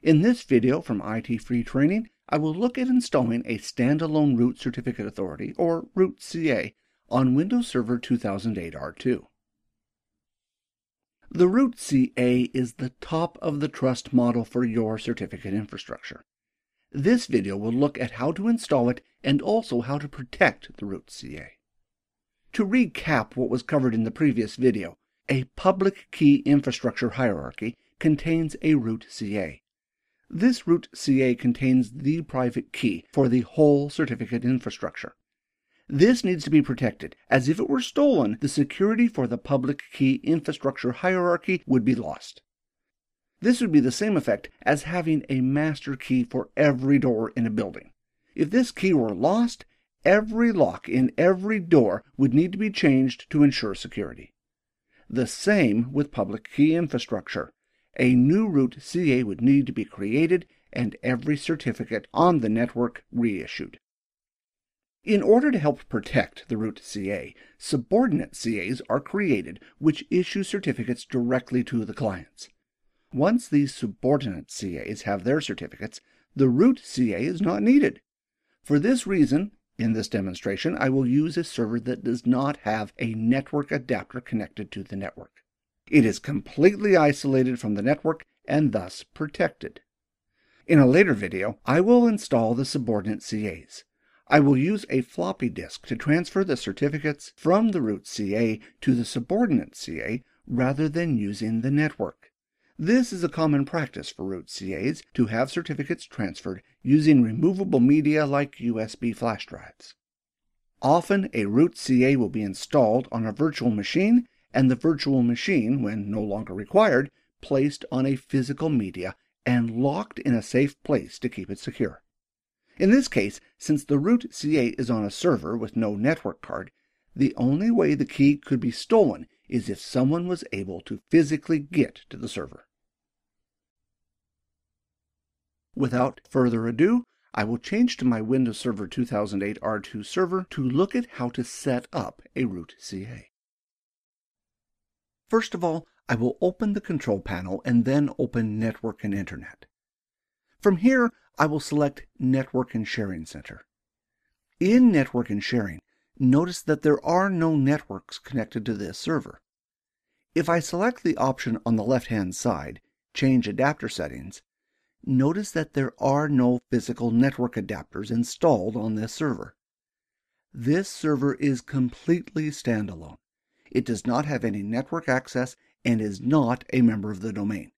In this video from ITFreeTraining, I will look at installing a standalone root certificate authority, or root CA, on Windows Server 2008 R2. The root CA is the top of the trust model for your certificate infrastructure. This video will look at how to install it and also how to protect the root CA. To recap what was covered in the previous video, a public key infrastructure hierarchy contains a root CA. This root CA contains the private key for the whole certificate infrastructure. This needs to be protected, as if it were stolen, the security for the public key infrastructure hierarchy would be lost. This would be the same effect as having a master key for every door in a building. If this key were lost, every lock in every door would need to be changed to ensure security. The same with public key infrastructure. A new root CA would need to be created and every certificate on the network reissued. In order to help protect the root CA, subordinate CAs are created which issue certificates directly to the clients. Once these subordinate CAs have their certificates, the root CA is not needed. For this reason, in this demonstration, I will use a server that does not have a network adapter connected to the network. It is completely isolated from the network and thus protected. In a later video, I will install the subordinate CAs. I will use a floppy disk to transfer the certificates from the root CA to the subordinate CA rather than using the network. This is a common practice for root CAs to have certificates transferred using removable media like USB flash drives. Often a root CA will be installed on a virtual machine and the virtual machine, when no longer required, placed on a physical media and locked in a safe place to keep it secure. In this case, since the root CA is on a server with no network card, the only way the key could be stolen is if someone was able to physically get to the server. Without further ado, I will change to my Windows Server 2008 R2 server to look at how to set up a root CA. First of all, I will open the control panel and then open Network and Internet. From here, I will select Network and Sharing Center. In Network and Sharing, notice that there are no networks connected to this server. If I select the option on the left-hand side, Change Adapter Settings, notice that there are no physical network adapters installed on this server. This server is completely standalone. It does not have any network access and is not a member of the domain.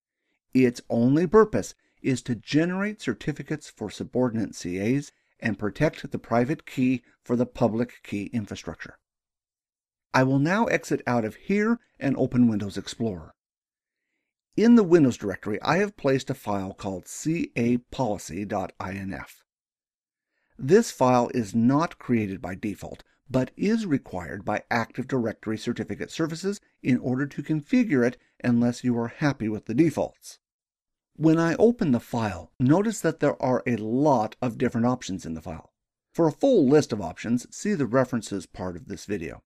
Its only purpose is to generate certificates for subordinate CAs and protect the private key for the public key infrastructure. I will now exit out of here and open Windows Explorer. In the Windows directory, I have placed a file called capolicy.inf. This file is not created by default, but is required by Active Directory Certificate Services in order to configure it unless you are happy with the defaults. When I open the file, notice that there are a lot of different options in the file. For a full list of options, see the references part of this video.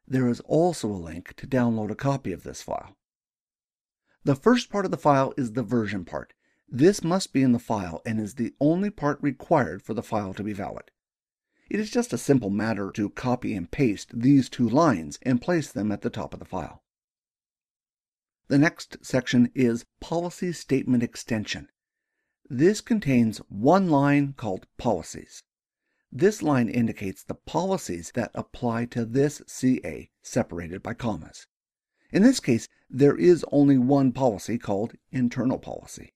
There is also a link to download a copy of this file. The first part of the file is the version part. This must be in the file and is the only part required for the file to be valid. It is just a simple matter to copy and paste these two lines and place them at the top of the file. The next section is Policy Statement Extension. This contains one line called Policies. This line indicates the policies that apply to this CA, separated by commas. In this case, there is only one policy called Internal Policy.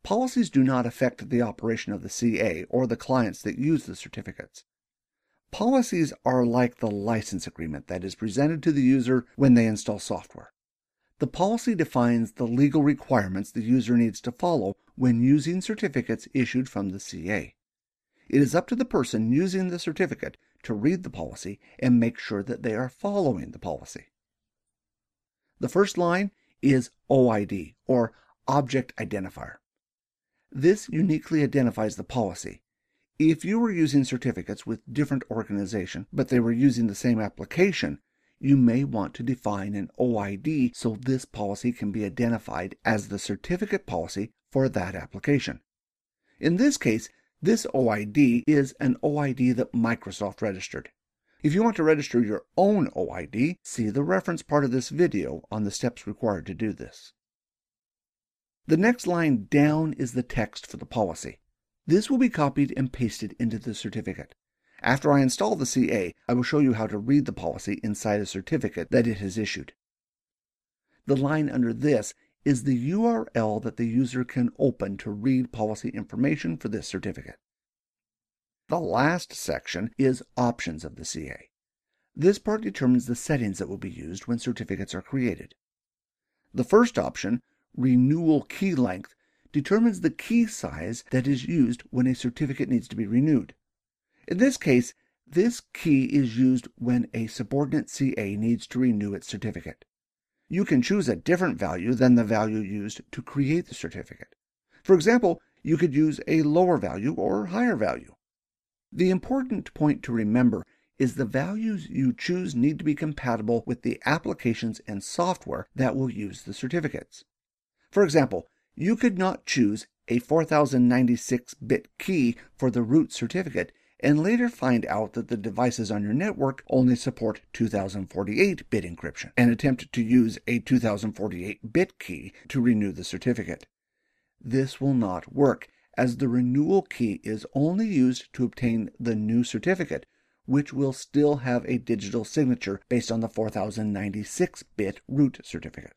Policies do not affect the operation of the CA or the clients that use the certificates. Policies are like the license agreement that is presented to the user when they install software. The policy defines the legal requirements the user needs to follow when using certificates issued from the CA. It is up to the person using the certificate to read the policy and make sure that they are following the policy. The first line is OID, or Object Identifier. This uniquely identifies the policy. If you were using certificates with different organizations, but they were using the same application, you may want to define an OID so this policy can be identified as the certificate policy for that application. In this case, this OID is an OID that Microsoft registered. If you want to register your own OID, see the reference part of this video on the steps required to do this. The next line down is the text for the policy. This will be copied and pasted into the certificate. After I install the CA, I will show you how to read the policy inside a certificate that it has issued. The line under this is the URL that the user can open to read policy information for this certificate. The last section is Options of the CA. This part determines the settings that will be used when certificates are created. The first option, Renewal Key Length, determines the key size that is used when a certificate needs to be renewed. In this case, this key is used when a subordinate CA needs to renew its certificate. You can choose a different value than the value used to create the certificate. For example, you could use a lower value or higher value. The important point to remember is the values you choose need to be compatible with the applications and software that will use the certificates. For example, you could not choose a 4096-bit key for the root certificate and later find out that the devices on your network only support 2048-bit encryption and attempt to use a 2048-bit key to renew the certificate. This will not work, as the renewal key is only used to obtain the new certificate, which will still have a digital signature based on the 4096-bit root certificate.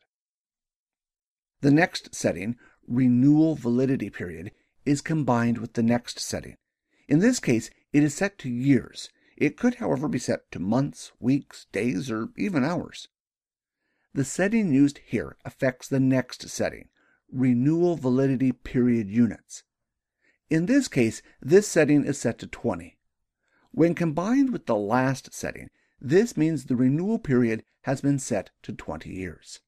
The next setting, Renewal Validity Period, is combined with the next setting. In this case, it is set to years. It could, however, be set to months, weeks, days, or even hours. The setting used here affects the next setting, Renewal Validity Period Units. In this case, this setting is set to 20. When combined with the last setting, this means the renewal period has been set to 20 years.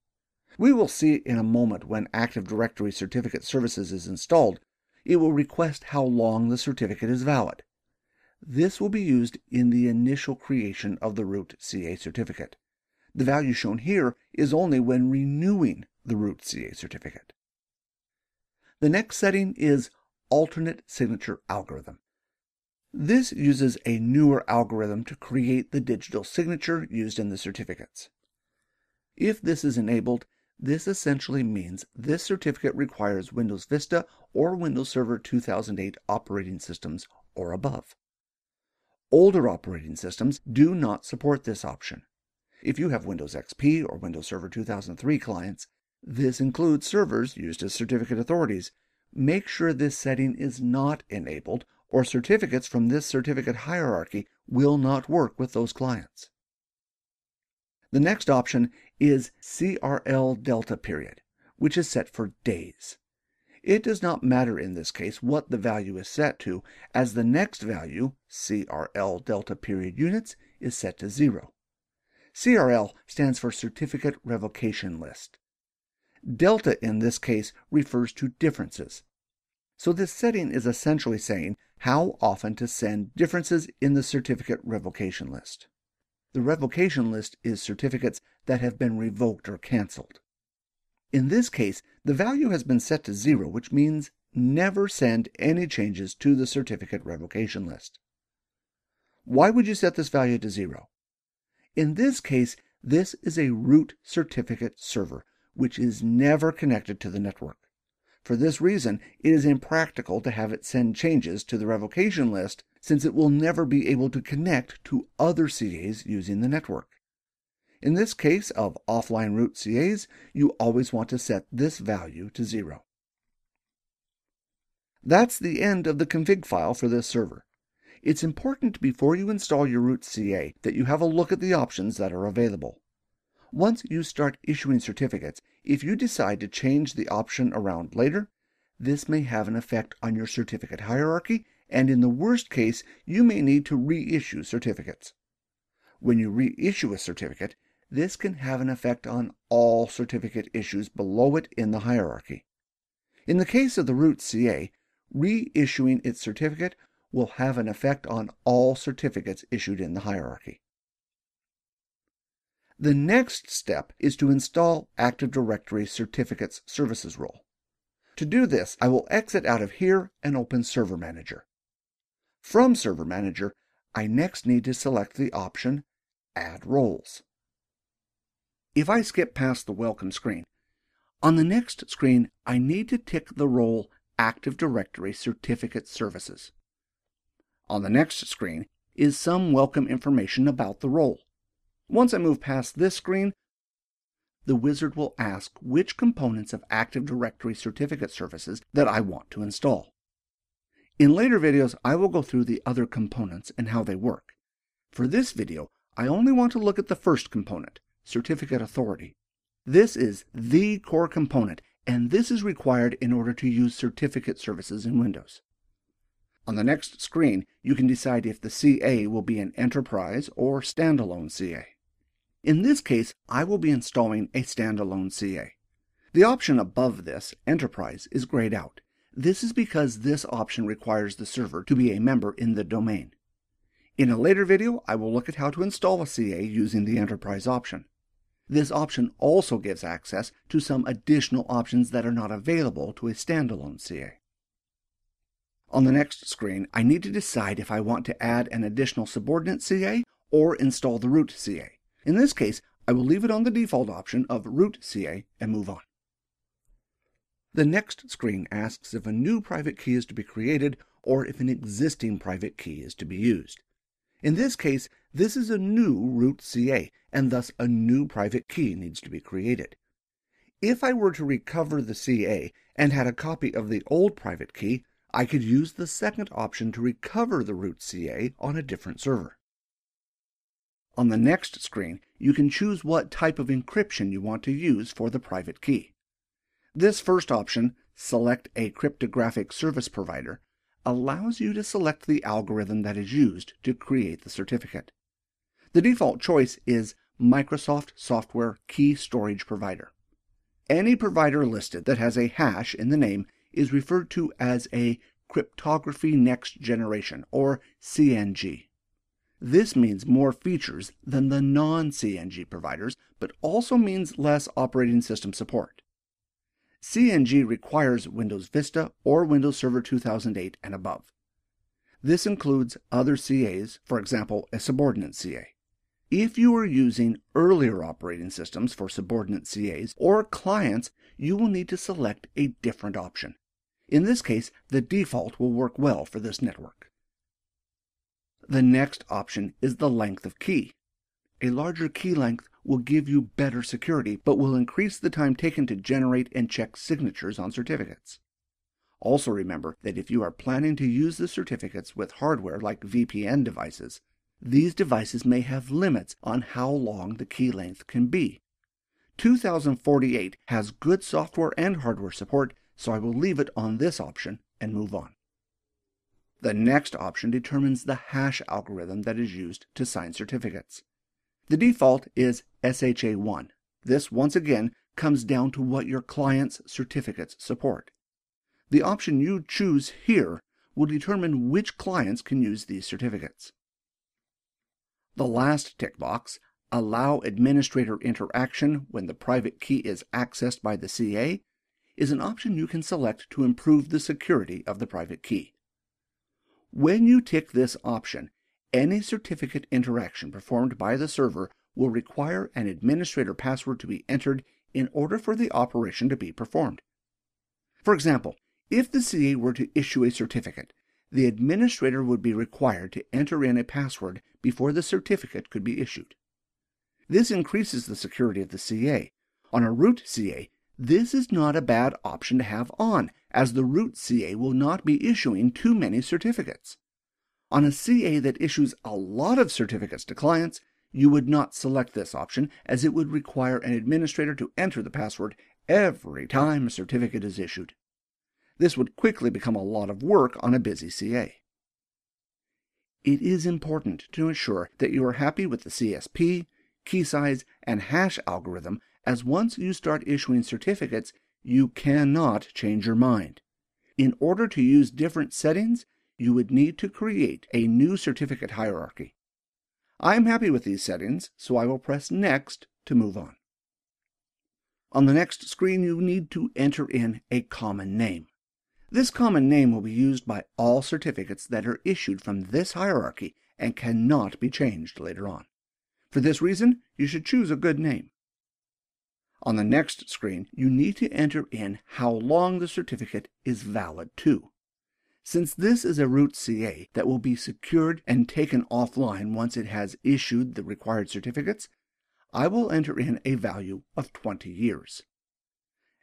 We will see in a moment when Active Directory Certificate Services is installed, it will request how long the certificate is valid. This will be used in the initial creation of the root CA certificate. The value shown here is only when renewing the root CA certificate. The next setting is Alternate Signature Algorithm. This uses a newer algorithm to create the digital signature used in the certificates. If this is enabled, this essentially means this certificate requires Windows Vista or Windows Server 2008 operating systems or above. Older operating systems do not support this option. If you have Windows XP or Windows Server 2003 clients, this includes servers used as certificate authorities. Make sure this setting is not enabled, or certificates from this certificate hierarchy will not work with those clients. The next option is CRL Delta Period, which is set for days. It does not matter in this case what the value is set to, as the next value, CRL Delta Period Units, is set to 0. CRL stands for Certificate Revocation List. Delta in this case refers to differences. So this setting is essentially saying how often to send differences in the certificate revocation list. The revocation list is certificates that have been revoked or canceled. In this case, the value has been set to 0, which means never send any changes to the certificate revocation list. Why would you set this value to 0? In this case, this is a root certificate server, which is never connected to the network. For this reason, it is impractical to have it send changes to the revocation list, since it will never be able to connect to other CAs using the network. In this case of offline root CAs, you always want to set this value to 0. That's the end of the config file for this server. It's important before you install your root CA that you have a look at the options that are available. Once you start issuing certificates, if you decide to change the option around later, this may have an effect on your certificate hierarchy, and in the worst case, you may need to reissue certificates. When you reissue a certificate, this can have an effect on all certificate issues below it in the hierarchy. In the case of the root CA, reissuing its certificate will have an effect on all certificates issued in the hierarchy. The next step is to install Active Directory Certificates Services role. To do this, I will exit out of here and open Server Manager. From Server Manager, I next need to select the option Add Roles. If I skip past the Welcome screen, on the next screen I need to tick the role Active Directory Certificate Services. On the next screen is some welcome information about the role. Once I move past this screen, the wizard will ask which components of Active Directory Certificate Services that I want to install. In later videos, I will go through the other components and how they work. For this video, I only want to look at the first component, Certificate Authority. This is the core component, and this is required in order to use certificate services in Windows. On the next screen, you can decide if the CA will be an enterprise or standalone CA. In this case, I will be installing a standalone CA. The option above this, Enterprise, is grayed out. This is because this option requires the server to be a member in the domain. In a later video, I will look at how to install a CA using the Enterprise option. This option also gives access to some additional options that are not available to a standalone CA. On the next screen, I need to decide if I want to add an additional subordinate CA or install the root CA. In this case, I will leave it on the default option of root CA and move on. The next screen asks if a new private key is to be created or if an existing private key is to be used. In this case, this is a new root CA, and thus a new private key needs to be created. If I were to recover the CA and had a copy of the old private key, I could use the second option to recover the root CA on a different server. On the next screen, you can choose what type of encryption you want to use for the private key. This first option, Select a Cryptographic Service Provider, allows you to select the algorithm that is used to create the certificate. The default choice is Microsoft Software Key Storage Provider. Any provider listed that has a hash in the name is referred to as a Cryptography Next Generation, or CNG. This means more features than the non-CNG providers, but also means less operating system support. CNG requires Windows Vista or Windows Server 2008 and above. This includes other CAs, for example, a subordinate CA. If you are using earlier operating systems for subordinate CAs or clients, you will need to select a different option. In this case, the default will work well for this network. The next option is the length of key. A larger key length will give you better security, but will increase the time taken to generate and check signatures on certificates. Also remember that if you are planning to use the certificates with hardware like VPN devices, these devices may have limits on how long the key length can be. 2048 has good software and hardware support, so I will leave it on this option and move on. The next option determines the hash algorithm that is used to sign certificates. The default is SHA-1. This, once again, comes down to what your client's certificates support. The option you choose here will determine which clients can use these certificates. The last tick box, Allow Administrator Interaction when the private key is accessed by the CA, is an option you can select to improve the security of the private key. When you tick this option, any certificate interaction performed by the server will require an administrator password to be entered in order for the operation to be performed. For example, if the CA were to issue a certificate, the administrator would be required to enter in a password before the certificate could be issued. This increases the security of the CA. On a root CA, this is not a bad option to have on, as the root CA will not be issuing too many certificates. On a CA that issues a lot of certificates to clients, you would not select this option, as it would require an administrator to ensure the password every time a certificate is issued. This would quickly become a lot of work on a busy CA. It is important to ensure that you are happy with the CSP, key size, and hash algorithm, as once you start issuing certificates, you cannot change your mind. In order to use different settings, you would need to create a new certificate hierarchy. I am happy with these settings, so I will press Next to move on. On the next screen, you need to enter in a common name. This common name will be used by all certificates that are issued from this hierarchy and cannot be changed later on. For this reason, you should choose a good name. On the next screen, you need to enter in how long the certificate is valid to. Since this is a root CA that will be secured and taken offline once it has issued the required certificates, I will enter in a value of 20 years.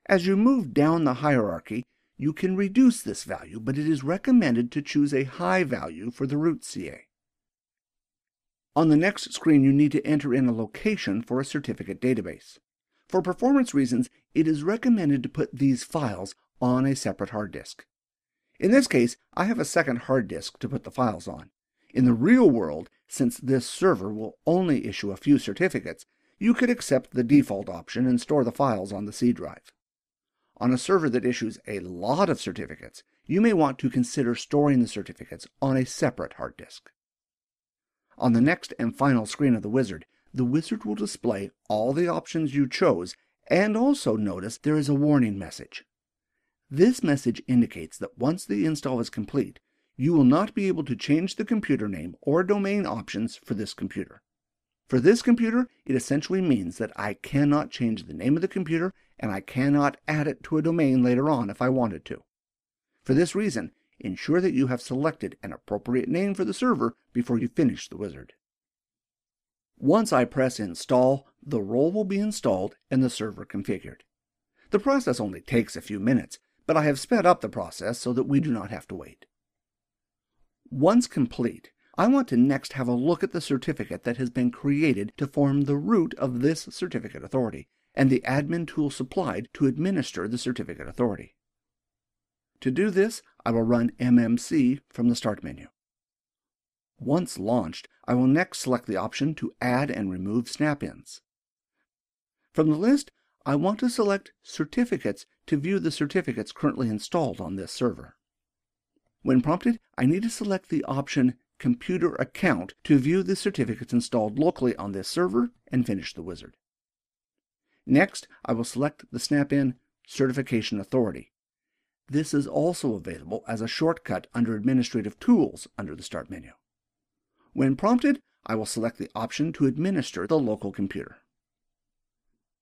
As you move down the hierarchy, you can reduce this value, but it is recommended to choose a high value for the root CA. On the next screen, you need to enter in a location for a certificate database. For performance reasons, it is recommended to put these files on a separate hard disk. In this case, I have a second hard disk to put the files on. In the real world, since this server will only issue a few certificates, you could accept the default option and store the files on the C drive. On a server that issues a lot of certificates, you may want to consider storing the certificates on a separate hard disk. On the next and final screen of the wizard will display all the options you chose and also notice there is a warning message. This message indicates that once the install is complete, you will not be able to change the computer name or domain options for this computer. For this computer, it essentially means that I cannot change the name of the computer and I cannot add it to a domain later on if I wanted to. For this reason, ensure that you have selected an appropriate name for the server before you finish the wizard. Once I press Install, the role will be installed and the server configured. The process only takes a few minutes, but I have sped up the process so that we do not have to wait. Once complete, I want to next have a look at the certificate that has been created to form the root of this certificate authority, and the admin tool supplied to administer the certificate authority. To do this, I will run MMC from the Start menu. Once launched, I will next select the option to add and remove snap-ins. From the list, I want to select Certificates to view the certificates currently installed on this server. When prompted, I need to select the option Computer Account to view the certificates installed locally on this server and finish the wizard. Next, I will select the snap-in Certification Authority. This is also available as a shortcut under Administrative Tools under the Start menu. When prompted, I will select the option to administer the local computer.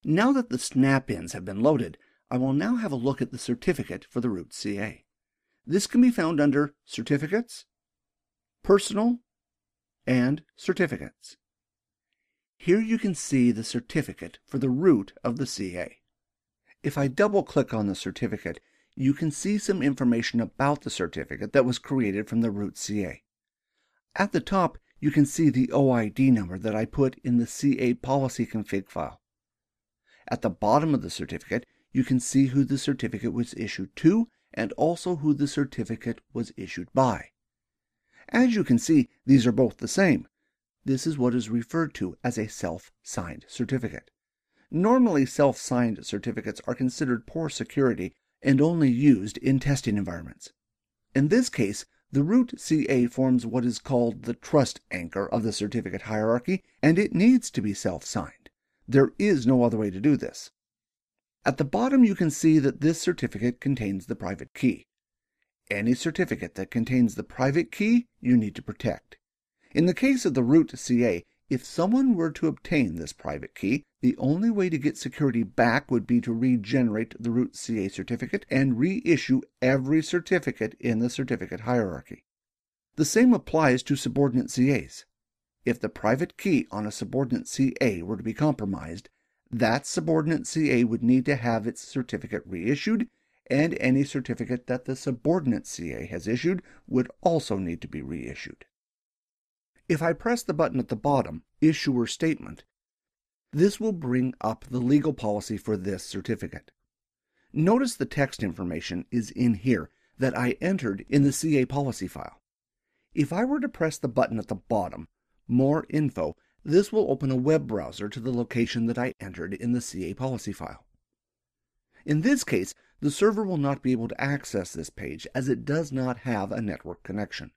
Now that the snap-ins have been loaded, I will now have a look at the certificate for the root CA. This can be found under Certificates, Personal, and Certificates. Here you can see the certificate for the root of the CA. If I double-click on the certificate, you can see some information about the certificate that was created from the root CA. At the top, you can see the OID number that I put in the CA policy config file. At the bottom of the certificate, you can see who the certificate was issued to and also who the certificate was issued by. As you can see, these are both the same. This is what is referred to as a self-signed certificate. Normally, self-signed certificates are considered poor security and only used in testing environments. In this case, the root CA forms what is called the trust anchor of the certificate hierarchy, and it needs to be self-signed. There is no other way to do this. At the bottom, you can see that this certificate contains the private key. Any certificate that contains the private key, you need to protect. In the case of the root CA, if someone were to obtain this private key, the only way to get security back would be to regenerate the root CA certificate and reissue every certificate in the certificate hierarchy. The same applies to subordinate CAs. If the private key on a subordinate CA were to be compromised, that subordinate CA would need to have its certificate reissued, and any certificate that the subordinate CA has issued would also need to be reissued. If I press the button at the bottom, Issuer Statement, this will bring up the legal policy for this certificate. Notice the text information is in here that I entered in the CA policy file. If I were to press the button at the bottom, More Info, this will open a web browser to the location that I entered in the CA policy file. In this case, the server will not be able to access this page as it does not have a network connection.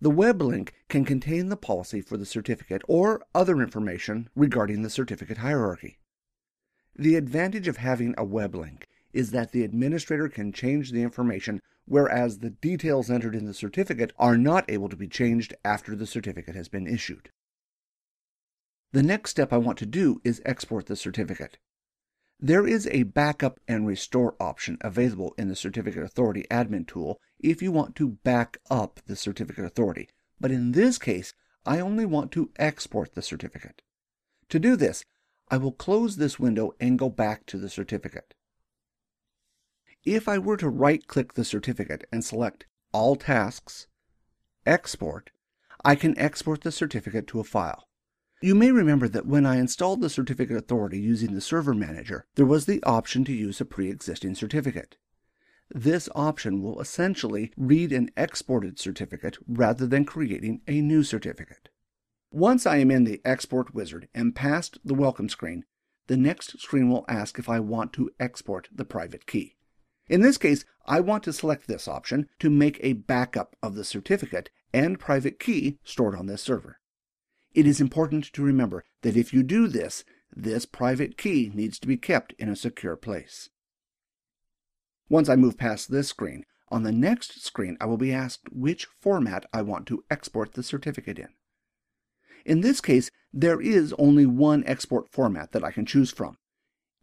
The web link can contain the policy for the certificate or other information regarding the certificate hierarchy. The advantage of having a web link is that the administrator can change the information, whereas the details entered in the certificate are not able to be changed after the certificate has been issued. The next step I want to do is export the certificate. There is a backup and restore option available in the Certificate Authority admin tool if you want to back up the certificate authority, but in this case, I only want to export the certificate. To do this, I will close this window and go back to the certificate. If I were to right-click the certificate and select All Tasks, Export, I can export the certificate to a file. You may remember that when I installed the Certificate Authority using the Server Manager, there was the option to use a pre-existing certificate. This option will essentially read an exported certificate rather than creating a new certificate. Once I am in the Export Wizard and past the Welcome screen, the next screen will ask if I want to export the private key. In this case, I want to select this option to make a backup of the certificate and private key stored on this server. It is important to remember that if you do this, this private key needs to be kept in a secure place. Once I move past this screen, on the next screen I will be asked which format I want to export the certificate in. In this case, there is only one export format that I can choose from.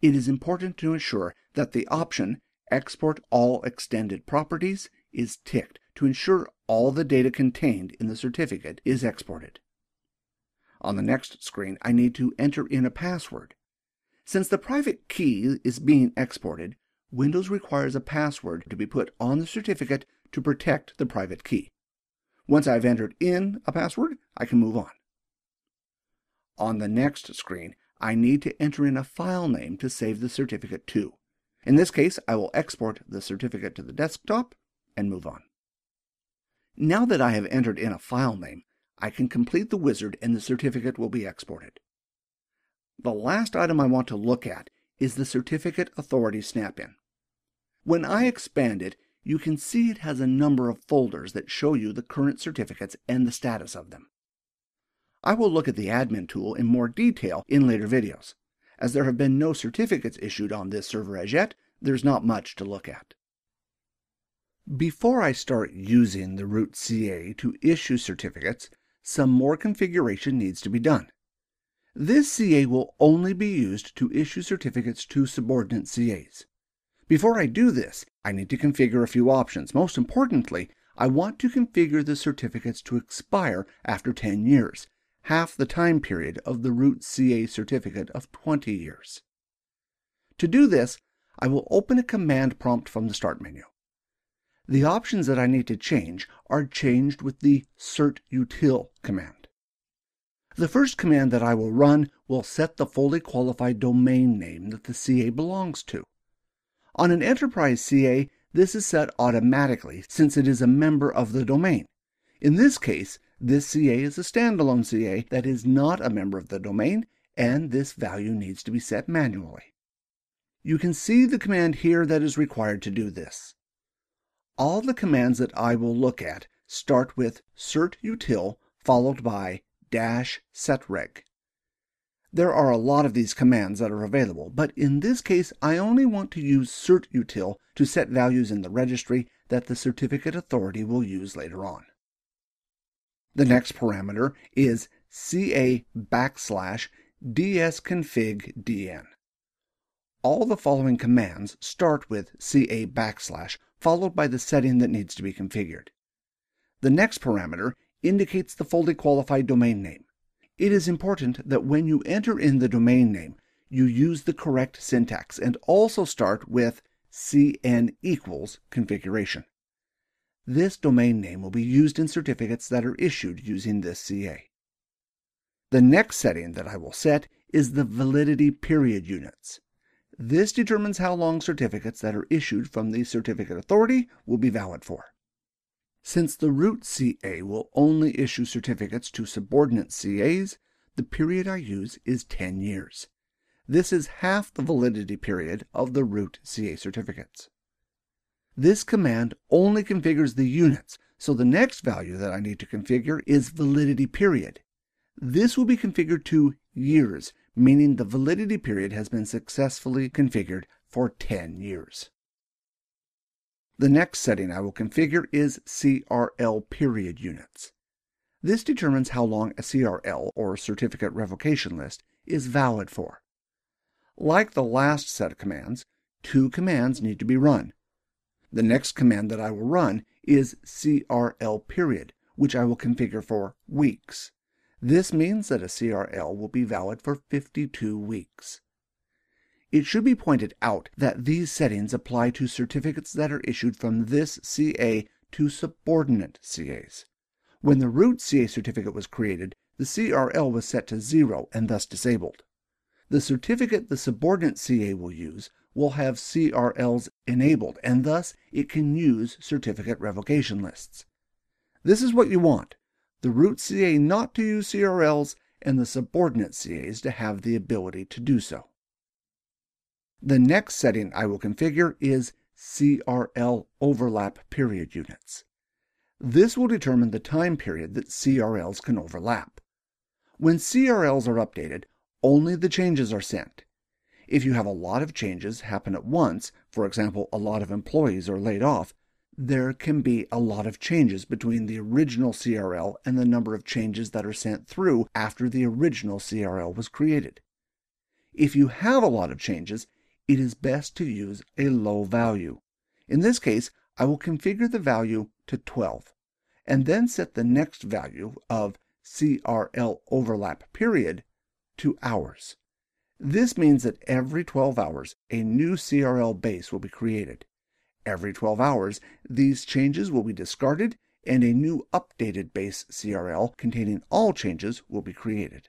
It is important to ensure that the option Export All Extended Properties is ticked to ensure all the data contained in the certificate is exported. On the next screen, I need to enter in a password. Since the private key is being exported, Windows requires a password to be put on the certificate to protect the private key. Once I've entered in a password, I can move on. On the next screen, I need to enter in a file name to save the certificate to. In this case, I will export the certificate to the desktop and move on. Now that I have entered in a file name, I can complete the wizard and the certificate will be exported. The last item I want to look at is the Certificate Authority snap-in. When I expand it, you can see it has a number of folders that show you the current certificates and the status of them. I will look at the admin tool in more detail in later videos. As there have been no certificates issued on this server as yet, there's not much to look at. Before I start using the root CA to issue certificates, some more configuration needs to be done. This CA will only be used to issue certificates to subordinate CAs. Before I do this, I need to configure a few options. Most importantly, I want to configure the certificates to expire after 10 years, half the time period of the root CA certificate of 20 years. To do this, I will open a command prompt from the Start menu. The options that I need to change are changed with the certutil command. The first command that I will run will set the fully qualified domain name that the CA belongs to. On an enterprise CA, this is set automatically since it is a member of the domain. In this case, this CA is a standalone CA that is not a member of the domain, and this value needs to be set manually. You can see the command here that is required to do this. All the commands that I will look at start with certutil followed by -setreg. There are a lot of these commands that are available, but in this case I only want to use certutil to set values in the registry that the Certificate Authority will use later on. The next parameter is ca/dsconfig.dn. All the following commands start with ca/ followed by the setting that needs to be configured. The next parameter indicates the fully qualified domain name. It is important that when you enter in the domain name, you use the correct syntax and also start with cn equals configuration. This domain name will be used in certificates that are issued using this CA. The next setting that I will set is the validity period units. This determines how long certificates that are issued from the Certificate Authority will be valid for. Since the root CA will only issue certificates to subordinate CAs, the period I use is 10 years. This is half the validity period of the root CA certificates. This command only configures the units, so the next value that I need to configure is validity period. This will be configured to years meaning the validity period has been successfully configured for 10 years. The next setting I will configure is CRL period units. This determines how long a CRL, or Certificate Revocation List, is valid for. Like the last set of commands, 2 commands need to be run. The next command that I will run is CRL period, which I will configure for weeks. This means that a CRL will be valid for 52 weeks. It should be pointed out that these settings apply to certificates that are issued from this CA to subordinate CAs. When the root CA certificate was created, the CRL was set to 0 and thus disabled. The certificate the subordinate CA will use will have CRLs enabled, and thus it can use certificate revocation lists. This is what you want: the root CA not to use CRLs and the subordinate CAs to have the ability to do so. The next setting I will configure is CRL overlap period units. This will determine the time period that CRLs can overlap. When CRLs are updated, only the changes are sent. If you have a lot of changes happen at once, for example, a lot of employees are laid off, there can be a lot of changes between the original CRL and the number of changes that are sent through after the original CRL was created. If you have a lot of changes, it is best to use a low value. In this case, I will configure the value to 12, and then set the next value of CRL overlap period to hours. This means that every 12 hours, a new CRL base will be created. Every 12 hours, these changes will be discarded, and a new updated base CRL containing all changes will be created.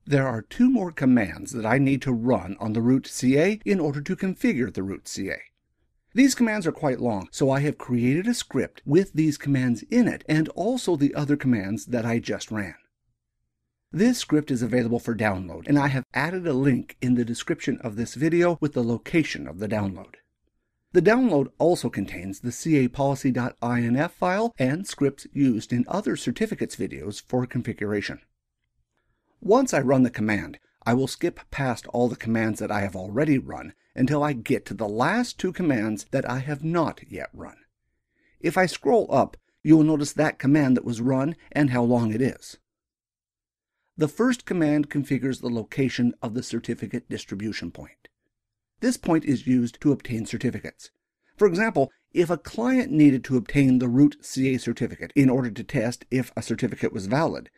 There are 2 more commands that I need to run on the root CA in order to configure the root CA. These commands are quite long, so I have created a script with these commands in it and also the other commands that I just ran. This script is available for download, and I have added a link in the description of this video with the location of the download. The download also contains the capolicy.inf file and scripts used in other certificates videos for configuration. Once I run the command, I will skip past all the commands that I have already run until I get to the last 2 commands that I have not yet run. If I scroll up, you will notice that command that was run and how long it is. The first command configures the location of the certificate distribution point. This point is used to obtain certificates. For example, if a client needed to obtain the root CA certificate in order to test if a certificate was valid,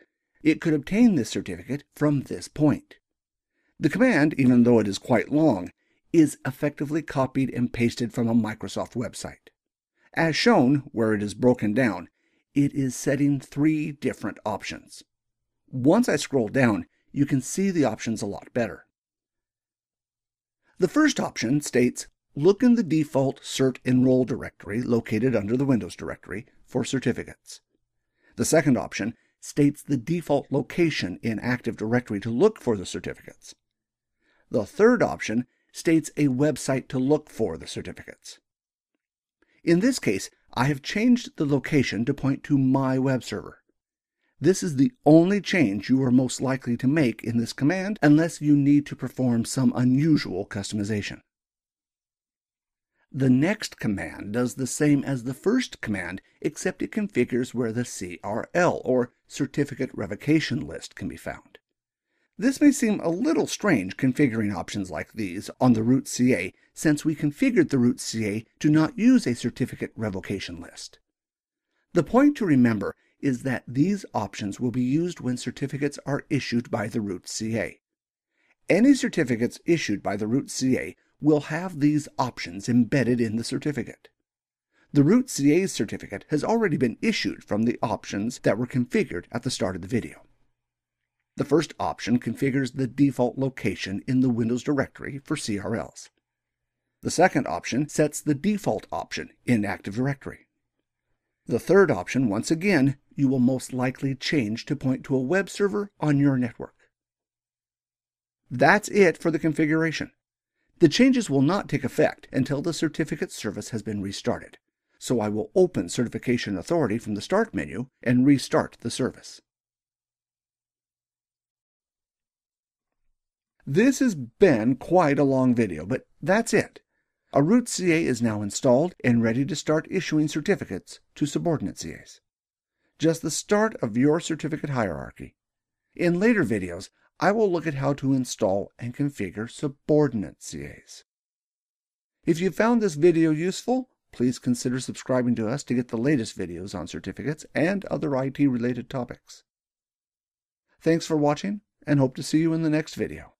it could obtain this certificate from this point. The command, even though it is quite long, is effectively copied and pasted from a Microsoft website. As shown, where it is broken down, it is setting 3 different options. Once I scroll down, you can see the options a lot better. The first option states, look in the default cert enroll directory located under the Windows directory for certificates. The second option states the default location in Active Directory to look for the certificates. The third option states a website to look for the certificates. In this case, I have changed the location to point to my web server. This is the only change you are most likely to make in this command unless you need to perform some unusual customization. The next command does the same as the first command, except it configures where the CRL, or Certificate Revocation List, can be found. This may seem a little strange configuring options like these on the root CA, since we configured the root CA to not use a certificate revocation list. The point to remember is that these options will be used when certificates are issued by the root CA. Any certificates issued by the root CA will have these options embedded in the certificate. The root CA's certificate has already been issued from the options that were configured at the start of the video. The first option configures the default location in the Windows directory for CRLs. The second option sets the default option in Active Directory. The third option, once again, you will most likely change to point to a web server on your network. That's it for the configuration. The changes will not take effect until the certificate service has been restarted, so I will open Certification Authority from the Start menu and restart the service. This has been quite a long video, but that's it. A root CA is now installed and ready to start issuing certificates to subordinate CAs. Just the start of your certificate hierarchy. In later videos, I will look at how to install and configure subordinate CAs. If you found this video useful, please consider subscribing to us to get the latest videos on certificates and other IT-related topics. Thanks for watching, and hope to see you in the next video.